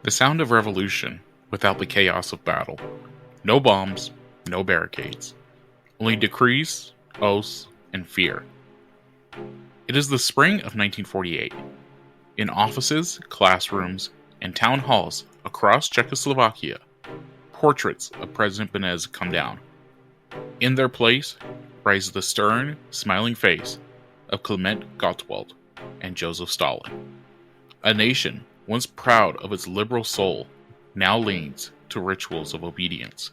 The sound of revolution without the chaos of battle. No bombs, no barricades. Only decrees, oaths, and fear. It is the spring of 1948. In offices, classrooms, and town halls across Czechoslovakia, portraits of President Beneš come down. In their place rises the stern, smiling face of Klement Gottwald and Joseph Stalin. A nation once proud of its liberal soul now leans to rituals of obedience.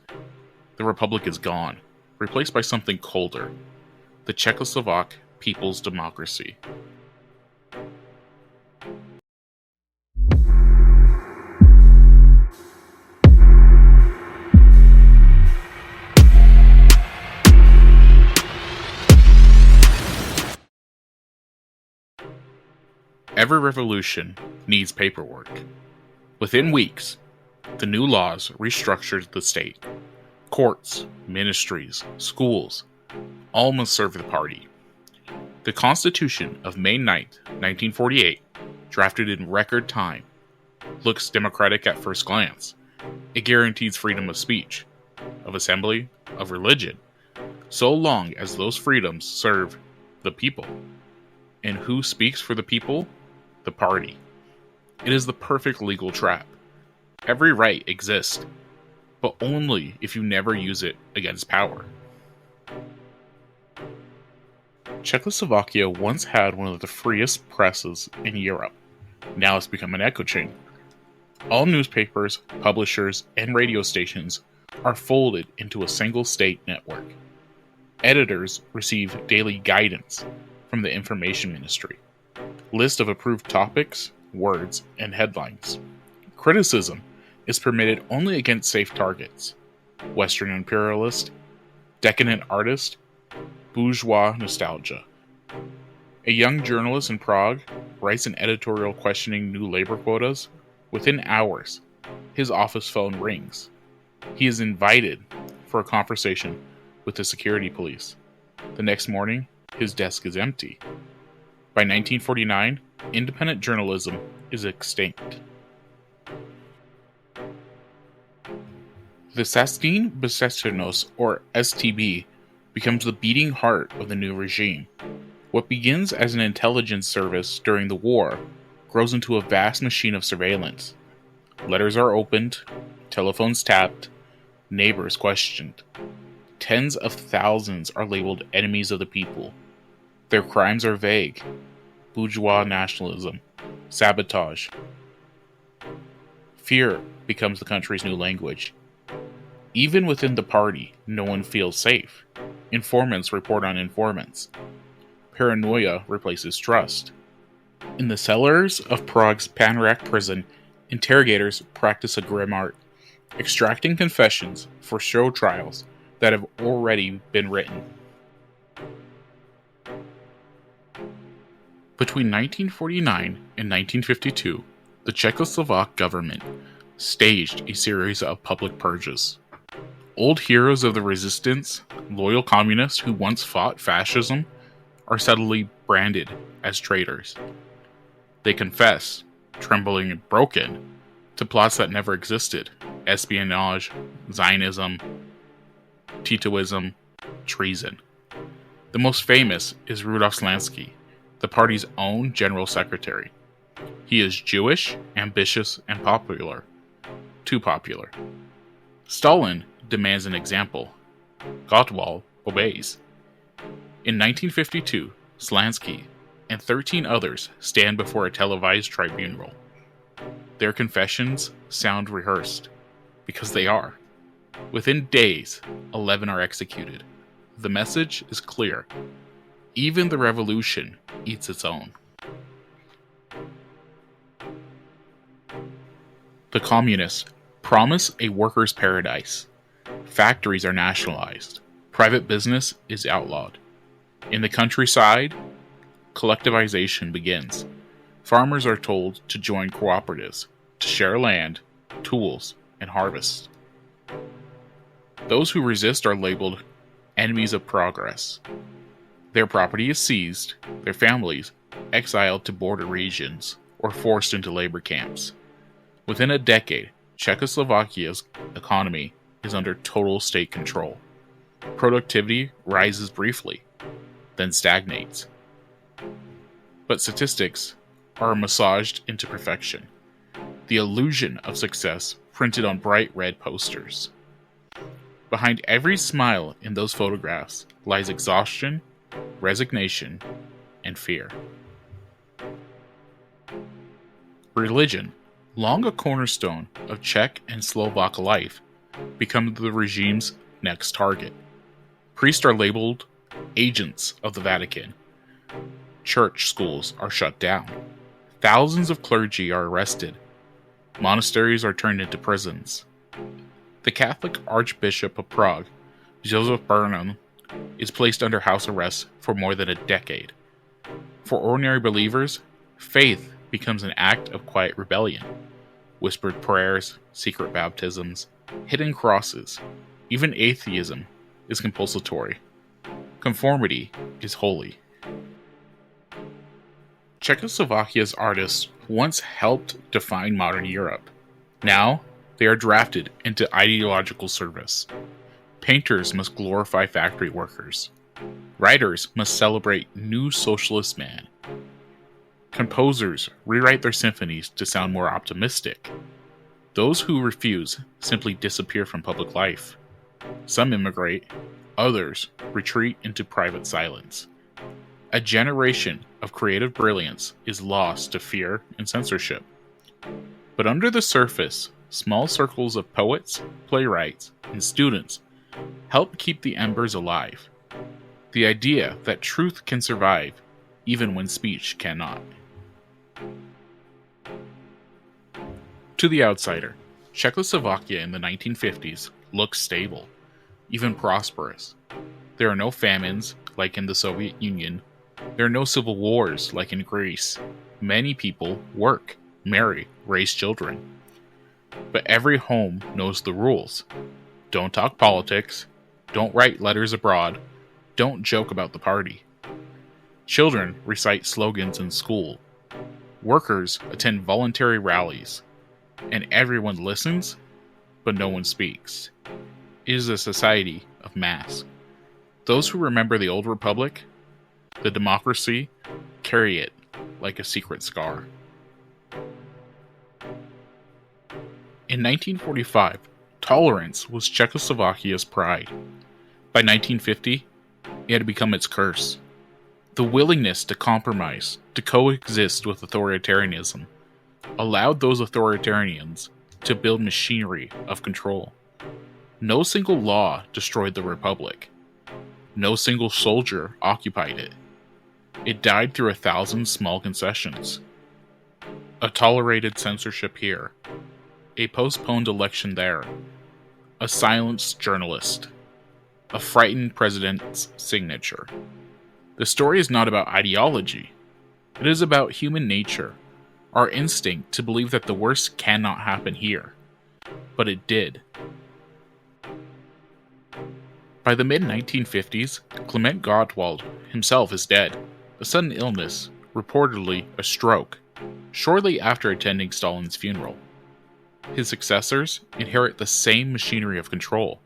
The republic is gone, replaced by something colder, the Czechoslovak People's Democracy. Every revolution needs paperwork. Within weeks, the new laws restructured the state. Courts, ministries, schools, all must serve the party. The Constitution of May 9th, 1948, drafted in record time, looks democratic at first glance. It guarantees freedom of speech, of assembly, of religion, so long as those freedoms serve the people. And who speaks for the people? The party. It is the perfect legal trap. Every right exists, but only if you never use it against power. Czechoslovakia once had one of the freest presses in Europe. Now it's become an echo chamber. All newspapers, publishers, and radio stations are folded into a single state network. Editors receive daily guidance from the Information Ministry. List of approved topics, words, and headlines. Criticism is permitted only against safe targets: Western imperialist, decadent artist, bourgeois nostalgia. A young journalist in Prague writes an editorial questioning new labor quotas. Within hours, his office phone rings. He is invited for a conversation with the security police. The next morning, his desk is empty. By 1949, independent journalism is extinct. The Sastin Bezstřetnost, or STB, becomes the beating heart of the new regime. What begins as an intelligence service during the war grows into a vast machine of surveillance. Letters are opened, telephones tapped, neighbors questioned. Tens of thousands are labeled enemies of the people. Their crimes are vague: bourgeois nationalism, sabotage. Fear becomes the country's new language. Even within the party, no one feels safe. Informants report on informants. Paranoia replaces trust. In the cellars of Prague's Panrak prison, interrogators practice a grim art, extracting confessions for show trials that have already been written. Between 1949 and 1952, the Czechoslovak government staged a series of public purges. Old heroes of the resistance, loyal communists who once fought fascism, are suddenly branded as traitors. They confess, trembling and broken, to plots that never existed: espionage, Zionism, Titoism, treason. The most famous is Rudolf Slansky, the party's own general secretary. He is Jewish, ambitious, and popular. Too popular. Stalin demands an example. Gottwald obeys. In 1952, Slansky and 13 others stand before a televised tribunal. Their confessions sound rehearsed, because they are. Within days, 11 are executed. The message is clear. Even the revolution eats its own. The communists promise a workers' paradise. Factories are nationalized. Private business is outlawed. In the countryside, collectivization begins. Farmers are told to join cooperatives, to share land, tools, and harvest. Those who resist are labeled enemies of progress. Their property is seized, their families exiled to border regions or forced into labor camps. Within a decade, Czechoslovakia's economy is under total state control. Productivity rises briefly, then stagnates. But statistics are massaged into perfection. The illusion of success printed on bright red posters. Behind every smile in those photographs lies exhaustion, resignation, and fear. Religion, long a cornerstone of Czech and Slovak life, becomes the regime's next target. Priests are labeled agents of the Vatican. Church schools are shut down. Thousands of clergy are arrested. Monasteries are turned into prisons. The Catholic Archbishop of Prague, Joseph Burnham, is placed under house arrest for more than a decade. For ordinary believers, faith becomes an act of quiet rebellion. Whispered prayers, secret baptisms, hidden crosses, even atheism is compulsory. Conformity is holy. Czechoslovakia's artists once helped define modern Europe. Now, they are drafted into ideological service. Painters must glorify factory workers. Writers must celebrate new socialist man. Composers rewrite their symphonies to sound more optimistic. Those who refuse simply disappear from public life. Some immigrate, others retreat into private silence. A generation of creative brilliance is lost to fear and censorship. But under the surface, small circles of poets, playwrights, and students help keep the embers alive. The idea that truth can survive even when speech cannot. To the outsider, Czechoslovakia in the 1950s looks stable, even prosperous. There are no famines like in the Soviet Union. There are no civil wars like in Greece. Many people work, marry, raise children. But every home knows the rules. Don't talk politics. Don't write letters abroad. Don't joke about the party. Children recite slogans in school. Workers attend voluntary rallies. And everyone listens, but no one speaks. It is a society of masks. Those who remember the old republic, the democracy, carry it like a secret scar. In 1945, tolerance was Czechoslovakia's pride. By 1950, it had become its curse. The willingness to compromise, to coexist with authoritarianism, allowed those authoritarians to build machinery of control. No single law destroyed the republic. No single soldier occupied it. It died through 1,000 small concessions. A tolerated censorship here. A postponed election there. A silenced journalist. A frightened president's signature. The story is not about ideology. It is about human nature, our instinct to believe that the worst cannot happen here. But it did. By the mid-1950s, Klement Gottwald himself is dead. A sudden illness, reportedly a stroke, shortly after attending Stalin's funeral. His successors inherit the same machinery of control,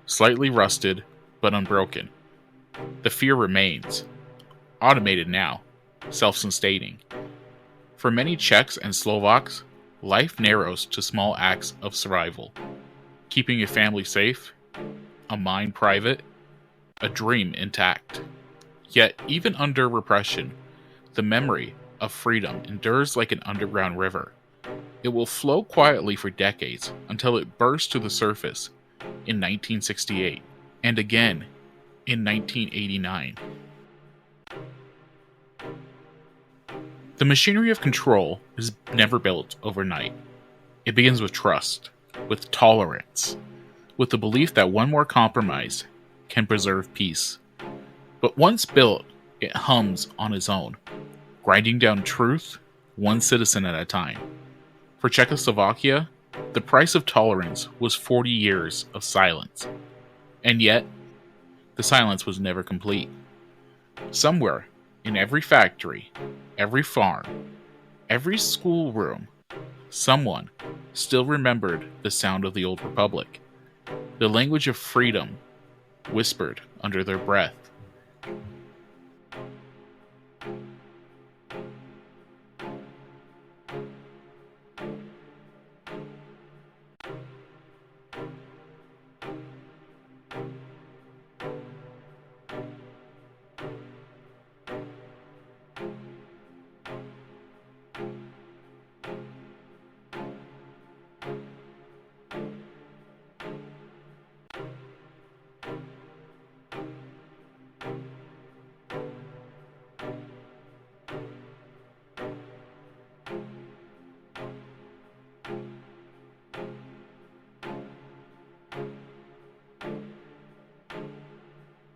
slightly rusted but unbroken. The fear remains, automated now, self-sustaining. For many Czechs and Slovaks, life narrows to small acts of survival, keeping a family safe, a mind private, a dream intact. Yet, even under repression, the memory of freedom endures like an underground river. It will flow quietly for decades until it bursts to the surface in 1968 and again in 1989. The machinery of control is never built overnight. It begins with trust, with tolerance, with the belief that one more compromise can preserve peace. But once built, it hums on its own, grinding down truth one citizen at a time. For Czechoslovakia, the price of tolerance was 40 years of silence. And yet, the silence was never complete. Somewhere, in every factory, every farm, every schoolroom, someone still remembered the sound of the old republic, the language of freedom whispered under their breath.